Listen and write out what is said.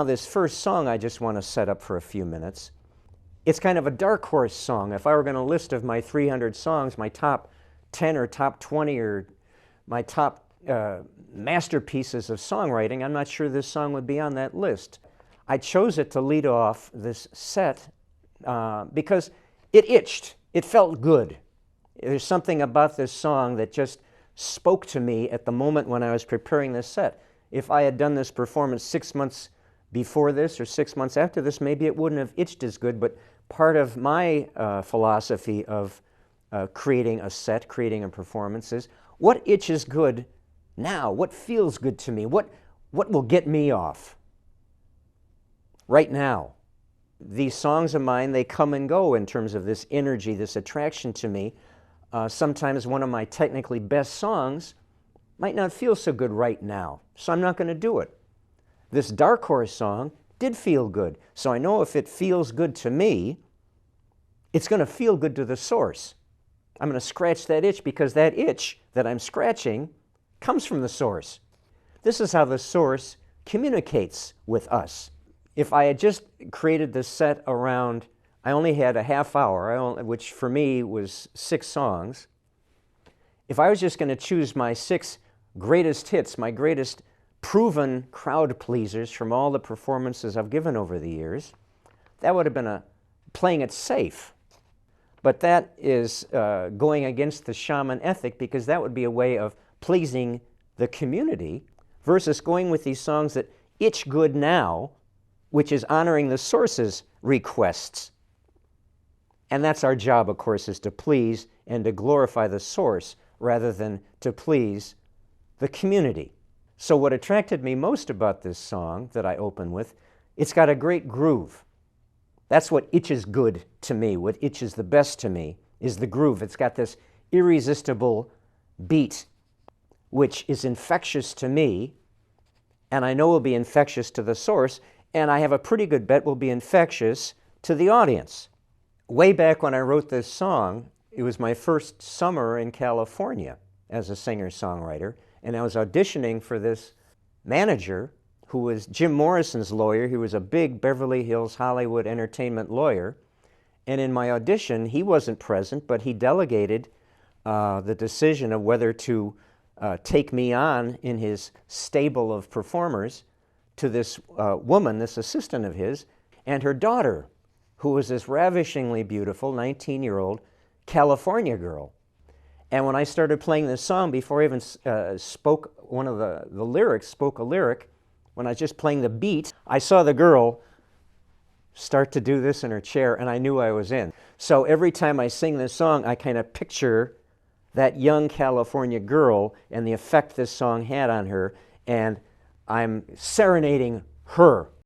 Now this first song I just want to set up for a few minutes. It's kind of a dark horse song. If I were going to list of my 300 songs, my top 10 or top 20 or my top masterpieces of songwriting, I'm not sure this song would be on that list. I chose it to lead off this set because it itched. It felt good. There's something about this song that just spoke to me at the moment when I was preparing this set. If I had done this performance 6 months before this or 6 months after this, maybe it wouldn't have itched as good, but part of my philosophy of creating a set, creating a performance is, what itches good now? What feels good to me? What will get me off right now? These songs of mine, they come and go in terms of this energy, this attraction to me. Sometimes one of my technically best songs might not feel so good right now, so I'm not going to do it. This dark horse song did feel good, so I know if it feels good to me, it's going to feel good to the source. I'm going to scratch that itch because that itch that I'm scratching comes from the source. This is how the source communicates with us. If I had just created this set around, I only had a half hour, which for me was 6 songs. If I was just going to choose my 6 greatest hits, my greatest proven crowd pleasers from all the performances I've given over the years, that would have been playing it safe. But that is going against the shaman ethic, because that would be a way of pleasing the community versus going with these songs that itch good now, which is honoring the source's requests. And that's our job, of course, is to please and to glorify the source rather than to please the community. So what attracted me most about this song that I open with, it's got a great groove. That's what itches good to me. What itches the best to me is the groove. It's got this irresistible beat, which is infectious to me, and I know will be infectious to the source, and I have a pretty good bet will be infectious to the audience. Way back when I wrote this song, it was my first summer in California as a singer-songwriter, and I was auditioning for this manager who was Jim Morrison's lawyer. He was a big Beverly Hills Hollywood entertainment lawyer, and in my audition, he wasn't present, but he delegated the decision of whether to take me on in his stable of performers to this woman, this assistant of his, and her daughter, who was this ravishingly beautiful 19-year-old California girl. And when I started playing this song, before I even spoke one of the lyrics, spoke a lyric, when I was just playing the beat, I saw the girl start to do this in her chair, and I knew I was in. So every time I sing this song, I kind of picture that young California girl and the effect this song had on her, and I'm serenading her.